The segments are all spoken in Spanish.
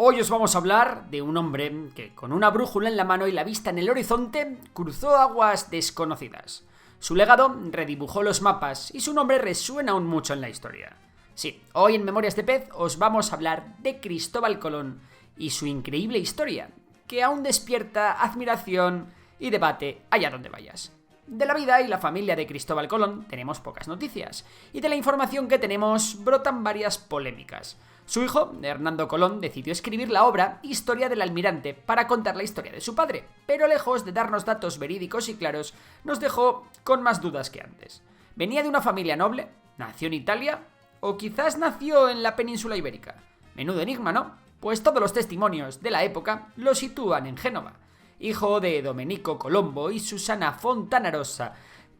Hoy os vamos a hablar de un hombre que, con una brújula en la mano y la vista en el horizonte, cruzó aguas desconocidas. Su legado redibujó los mapas y su nombre resuena aún mucho en la historia. Sí, hoy en Memorias de Pez os vamos a hablar de Cristóbal Colón y su increíble historia, que aún despierta admiración y debate allá donde vayas. De la vida y la familia de Cristóbal Colón tenemos pocas noticias, y de la información que tenemos brotan varias polémicas. Su hijo, Hernando Colón, decidió escribir la obra Historia del Almirante para contar la historia de su padre, pero lejos de darnos datos verídicos y claros, nos dejó con más dudas que antes. ¿Venía de una familia noble? ¿Nació en Italia? ¿O quizás nació en la península ibérica? Menudo enigma, ¿no? Pues todos los testimonios de la época lo sitúan en Génova. Hijo de Domenico Colombo y Susana Fontanarossa,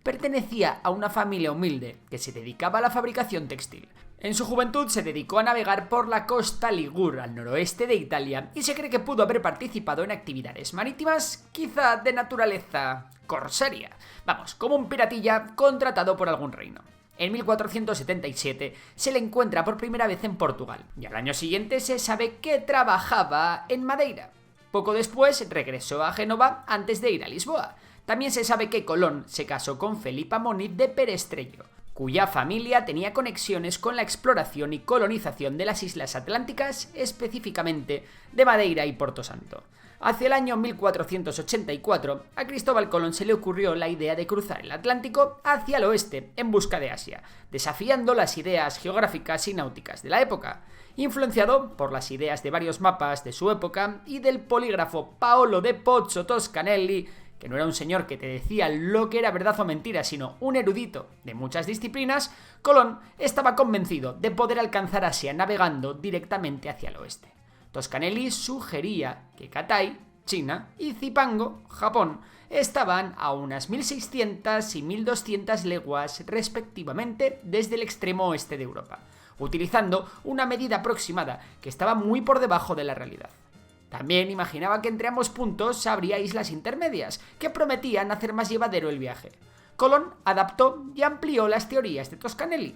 pertenecía a una familia humilde que se dedicaba a la fabricación textil. En su juventud se dedicó a navegar por la costa Ligur, al noroeste de Italia, y se cree que pudo haber participado en actividades marítimas, quizá de naturaleza corsaria. Vamos, como un piratilla contratado por algún reino. En 1477 se le encuentra por primera vez en Portugal, y al año siguiente se sabe que trabajaba en Madeira. Poco después regresó a Génova antes de ir a Lisboa. También se sabe que Colón se casó con Felipa Moniz de Perestrello, cuya familia tenía conexiones con la exploración y colonización de las islas atlánticas, específicamente de Madeira y Porto Santo. Hacia el año 1484, a Cristóbal Colón se le ocurrió la idea de cruzar el Atlántico hacia el oeste en busca de Asia, desafiando las ideas geográficas y náuticas de la época. Influenciado por las ideas de varios mapas de su época y del polígrafo Paolo de Pozzo Toscanelli, que no era un señor que te decía lo que era verdad o mentira, sino un erudito de muchas disciplinas, Colón estaba convencido de poder alcanzar Asia navegando directamente hacia el oeste. Toscanelli sugería que Katai, China, y Zipango, Japón, estaban a unas 1600 y 1200 leguas respectivamente desde el extremo oeste de Europa, utilizando una medida aproximada que estaba muy por debajo de la realidad. También imaginaba que entre ambos puntos habría islas intermedias, que prometían hacer más llevadero el viaje. Colón adaptó y amplió las teorías de Toscanelli.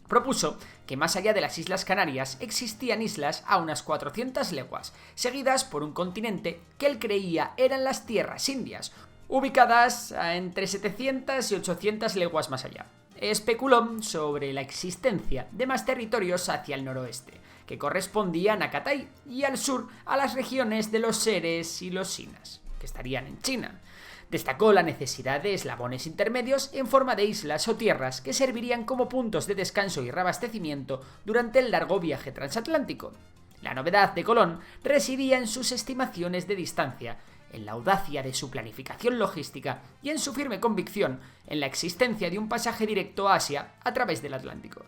Propuso que más allá de las Islas Canarias existían islas a unas 400 leguas, seguidas por un continente que él creía eran las tierras indias, ubicadas entre 700 y 800 leguas más allá. Especuló sobre la existencia de más territorios hacia el noroeste, que correspondían a Katai, y al sur a las regiones de los Seres y los Sinas, que estarían en China. Destacó la necesidad de eslabones intermedios en forma de islas o tierras que servirían como puntos de descanso y reabastecimiento durante el largo viaje transatlántico. La novedad de Colón residía en sus estimaciones de distancia, en la audacia de su planificación logística y en su firme convicción en la existencia de un pasaje directo a Asia a través del Atlántico.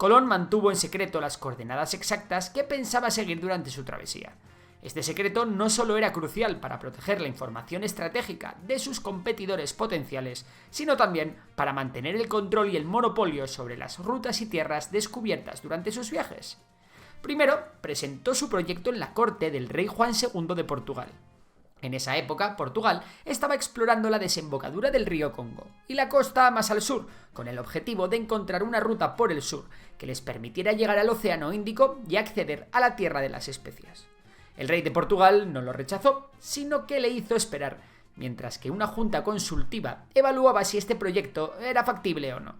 Colón mantuvo en secreto las coordenadas exactas que pensaba seguir durante su travesía. Este secreto no solo era crucial para proteger la información estratégica de sus competidores potenciales, sino también para mantener el control y el monopolio sobre las rutas y tierras descubiertas durante sus viajes. Primero, presentó su proyecto en la corte del rey Juan II de Portugal. En esa época, Portugal estaba explorando la desembocadura del río Congo y la costa más al sur, con el objetivo de encontrar una ruta por el sur que les permitiera llegar al Océano Índico y acceder a la tierra de las especias. El rey de Portugal no lo rechazó, sino que le hizo esperar, mientras que una junta consultiva evaluaba si este proyecto era factible o no.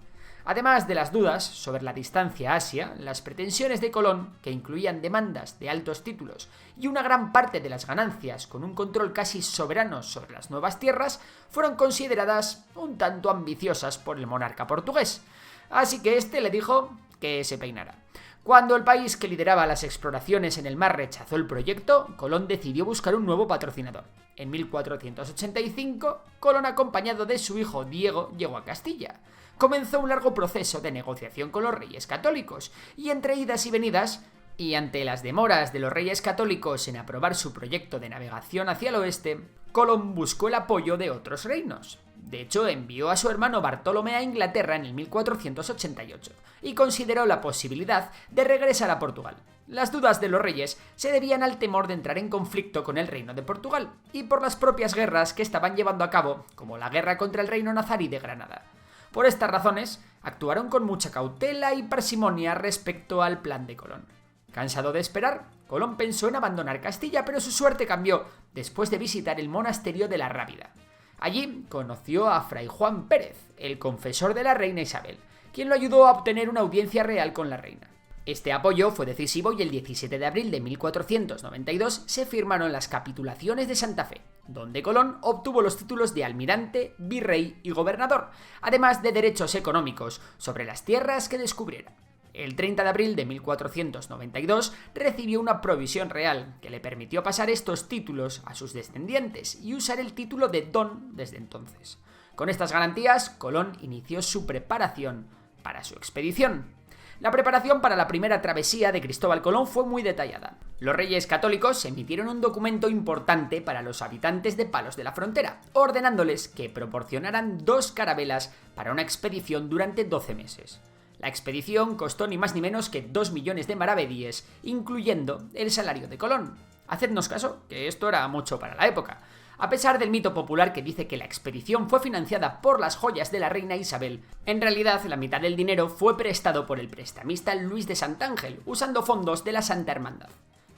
Además de las dudas sobre la distancia a Asia, las pretensiones de Colón, que incluían demandas de altos títulos y una gran parte de las ganancias con un control casi soberano sobre las nuevas tierras, fueron consideradas un tanto ambiciosas por el monarca portugués. Así que este le dijo que se peinara. Cuando el país que lideraba las exploraciones en el mar rechazó el proyecto, Colón decidió buscar un nuevo patrocinador. En 1485, Colón, acompañado de su hijo Diego, llegó a Castilla. Comenzó un largo proceso de negociación con los reyes católicos, y entre idas y venidas, y ante las demoras de los reyes católicos en aprobar su proyecto de navegación hacia el oeste, Colón buscó el apoyo de otros reinos. De hecho, envió a su hermano Bartolomé a Inglaterra en el 1488 y consideró la posibilidad de regresar a Portugal. Las dudas de los reyes se debían al temor de entrar en conflicto con el reino de Portugal y por las propias guerras que estaban llevando a cabo, como la guerra contra el reino nazarí de Granada. Por estas razones, actuaron con mucha cautela y parsimonia respecto al plan de Colón. Cansado de esperar, Colón pensó en abandonar Castilla, pero su suerte cambió después de visitar el monasterio de la Rábida. Allí conoció a Fray Juan Pérez, el confesor de la reina Isabel, quien lo ayudó a obtener una audiencia real con la reina. Este apoyo fue decisivo y el 17 de abril de 1492 se firmaron las capitulaciones de Santa Fe, donde Colón obtuvo los títulos de almirante, virrey y gobernador, además de derechos económicos sobre las tierras que descubriera. El 30 de abril de 1492 recibió una provisión real que le permitió pasar estos títulos a sus descendientes y usar el título de don desde entonces. Con estas garantías, Colón inició su preparación para su expedición. La preparación para la primera travesía de Cristóbal Colón fue muy detallada. Los reyes católicos emitieron un documento importante para los habitantes de Palos de la Frontera, ordenándoles que proporcionaran 2 carabelas para una expedición durante 12 meses. La expedición costó ni más ni menos que 2 millones de maravedíes, incluyendo el salario de Colón. Hacednos caso, que esto era mucho para la época. A pesar del mito popular que dice que la expedición fue financiada por las joyas de la reina Isabel, en realidad la mitad del dinero fue prestado por el prestamista Luis de Santángel, usando fondos de la Santa Hermandad.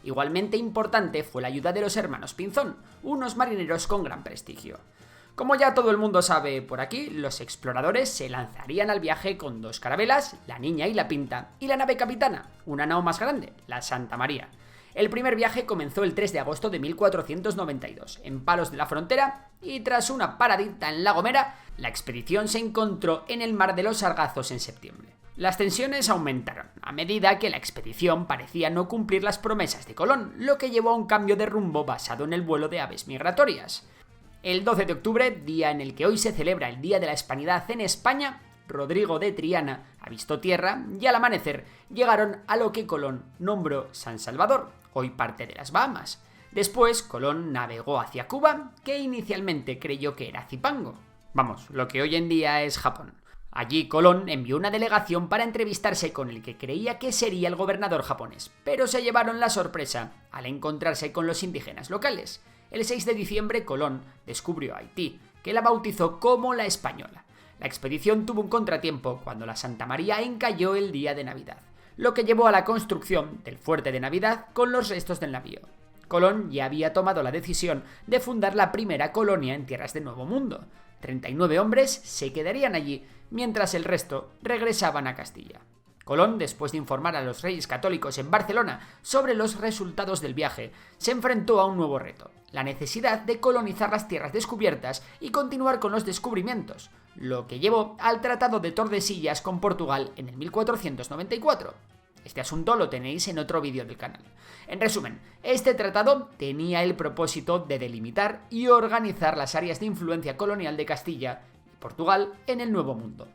Igualmente importante fue la ayuda de los hermanos Pinzón, unos marineros con gran prestigio. Como ya todo el mundo sabe por aquí, los exploradores se lanzarían al viaje con 2 carabelas, la Niña y la Pinta, y la nave capitana, una nao más grande, la Santa María. El primer viaje comenzó el 3 de agosto de 1492, en Palos de la Frontera, y tras una paradita en La Gomera, la expedición se encontró en el Mar de los Sargazos en septiembre. Las tensiones aumentaron a medida que la expedición parecía no cumplir las promesas de Colón, lo que llevó a un cambio de rumbo basado en el vuelo de aves migratorias. El 12 de octubre, día en el que hoy se celebra el Día de la Hispanidad en España, Rodrigo de Triana avistó tierra y al amanecer llegaron a lo que Colón nombró San Salvador, hoy parte de las Bahamas. Después, Colón navegó hacia Cuba, que inicialmente creyó que era Zipango. Vamos, lo que hoy en día es Japón. Allí Colón envió una delegación para entrevistarse con el que creía que sería el gobernador japonés, pero se llevaron la sorpresa al encontrarse con los indígenas locales. El 6 de diciembre Colón descubrió Haití, que la bautizó como la Española. La expedición tuvo un contratiempo cuando la Santa María encalló el día de Navidad, lo que llevó a la construcción del fuerte de Navidad con los restos del navío. Colón ya había tomado la decisión de fundar la primera colonia en tierras del Nuevo Mundo. 39 hombres se quedarían allí, mientras el resto regresaban a Castilla. Colón, después de informar a los reyes católicos en Barcelona sobre los resultados del viaje, se enfrentó a un nuevo reto: la necesidad de colonizar las tierras descubiertas y continuar con los descubrimientos, lo que llevó al Tratado de Tordesillas con Portugal en el 1494. Este asunto lo tenéis en otro vídeo del canal. En resumen, este tratado tenía el propósito de delimitar y organizar las áreas de influencia colonial de Castilla y Portugal en el Nuevo Mundo.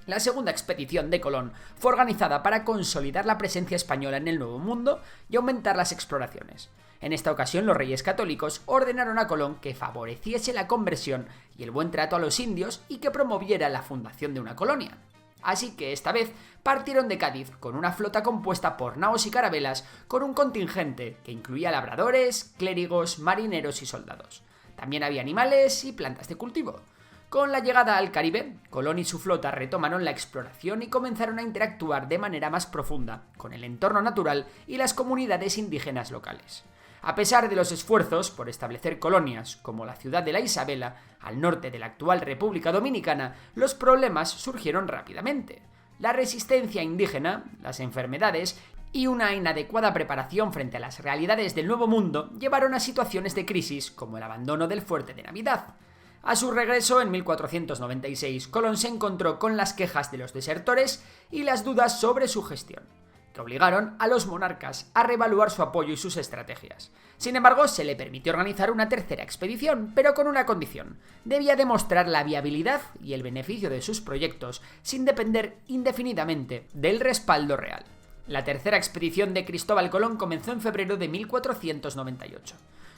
La segunda expedición de Colón fue organizada para consolidar la presencia española en el Nuevo Mundo y aumentar las exploraciones. En esta ocasión, los reyes católicos ordenaron a Colón que favoreciese la conversión y el buen trato a los indios y que promoviera la fundación de una colonia. Así que esta vez partieron de Cádiz con una flota compuesta por naos y carabelas, con un contingente que incluía labradores, clérigos, marineros y soldados. También había animales y plantas de cultivo. Con la llegada al Caribe, Colón y su flota retomaron la exploración y comenzaron a interactuar de manera más profunda con el entorno natural y las comunidades indígenas locales. A pesar de los esfuerzos por establecer colonias, como la ciudad de la Isabela, al norte de la actual República Dominicana, los problemas surgieron rápidamente. La resistencia indígena, las enfermedades y una inadecuada preparación frente a las realidades del Nuevo Mundo llevaron a situaciones de crisis como el abandono del fuerte de Navidad. A su regreso en 1496, Colón se encontró con las quejas de los desertores y las dudas sobre su gestión, que obligaron a los monarcas a reevaluar su apoyo y sus estrategias. Sin embargo, se le permitió organizar una tercera expedición, pero con una condición: debía demostrar la viabilidad y el beneficio de sus proyectos sin depender indefinidamente del respaldo real. La tercera expedición de Cristóbal Colón comenzó en febrero de 1498.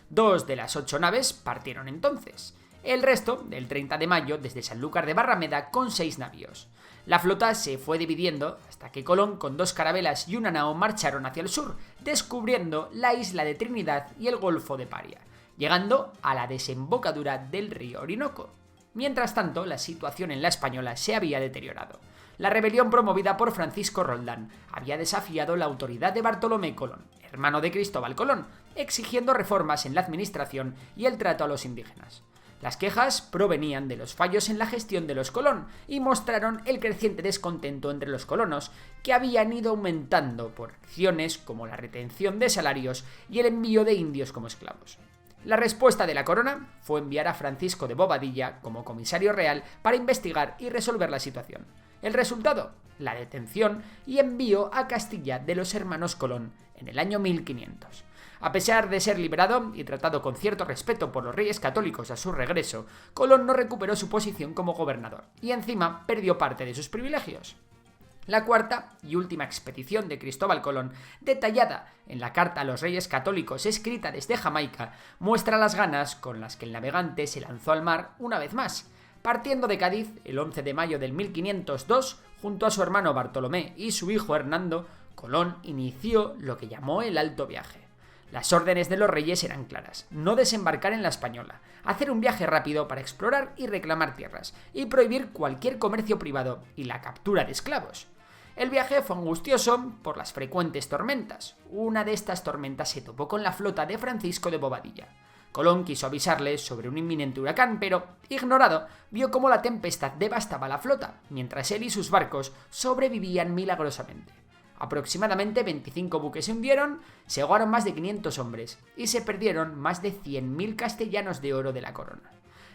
2 de las 8 naves partieron entonces. El resto, del 30 de mayo, desde Sanlúcar de Barrameda, con 6 navíos. La flota se fue dividiendo hasta que Colón, con 2 carabelas y una nao, marcharon hacia el sur, descubriendo la isla de Trinidad y el Golfo de Paria, llegando a la desembocadura del río Orinoco. Mientras tanto, la situación en la Española se había deteriorado. La rebelión promovida por Francisco Roldán había desafiado la autoridad de Bartolomé Colón, hermano de Cristóbal Colón, exigiendo reformas en la administración y el trato a los indígenas. Las quejas provenían de los fallos en la gestión de los Colón y mostraron el creciente descontento entre los colonos, que habían ido aumentando por acciones como la retención de salarios y el envío de indios como esclavos. La respuesta de la corona fue enviar a Francisco de Bobadilla como comisario real para investigar y resolver la situación. El resultado, la detención y envío a Castilla de los hermanos Colón en el año 1500. A pesar de ser liberado y tratado con cierto respeto por los reyes católicos a su regreso, Colón no recuperó su posición como gobernador y encima perdió parte de sus privilegios. La cuarta y última expedición de Cristóbal Colón, detallada en la Carta a los Reyes Católicos escrita desde Jamaica, muestra las ganas con las que el navegante se lanzó al mar una vez más. Partiendo de Cádiz el 11 de mayo del 1502, junto a su hermano Bartolomé y su hijo Hernando, Colón inició lo que llamó el Alto Viaje. Las órdenes de los reyes eran claras: no desembarcar en la Española, hacer un viaje rápido para explorar y reclamar tierras, y prohibir cualquier comercio privado y la captura de esclavos. El viaje fue angustioso por las frecuentes tormentas. Una de estas tormentas se topó con la flota de Francisco de Bobadilla. Colón quiso avisarles sobre un inminente huracán, pero, ignorado, vio cómo la tempestad devastaba la flota, mientras él y sus barcos sobrevivían milagrosamente. Aproximadamente 25 buques se hundieron, se ahogaron más de 500 hombres y se perdieron más de 100.000 castellanos de oro de la corona.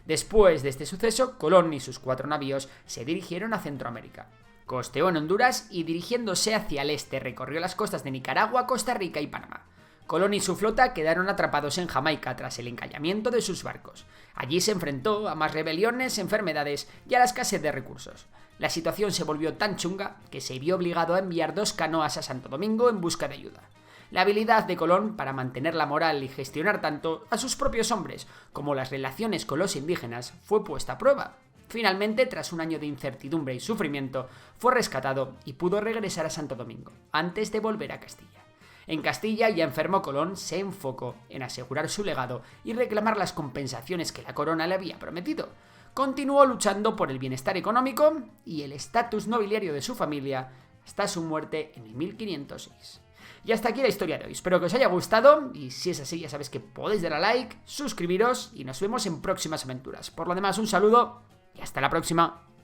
Después de este suceso, Colón y sus 4 navíos se dirigieron a Centroamérica. Costeó en Honduras y, dirigiéndose hacia el este, recorrió las costas de Nicaragua, Costa Rica y Panamá. Colón y su flota quedaron atrapados en Jamaica tras el encallamiento de sus barcos. Allí se enfrentó a más rebeliones, enfermedades y a la escasez de recursos. La situación se volvió tan chunga que se vio obligado a enviar 2 canoas a Santo Domingo en busca de ayuda. La habilidad de Colón para mantener la moral y gestionar tanto a sus propios hombres como las relaciones con los indígenas fue puesta a prueba. Finalmente, tras un año de incertidumbre y sufrimiento, fue rescatado y pudo regresar a Santo Domingo, antes de volver a Castilla. En Castilla, ya enfermo, Colón se enfocó en asegurar su legado y reclamar las compensaciones que la corona le había prometido. Continuó luchando por el bienestar económico y el estatus nobiliario de su familia hasta su muerte en el 1506. Y hasta aquí la historia de hoy. Espero que os haya gustado y si es así ya sabéis que podéis dar a like, suscribiros y nos vemos en próximas aventuras. Por lo demás, un saludo y hasta la próxima.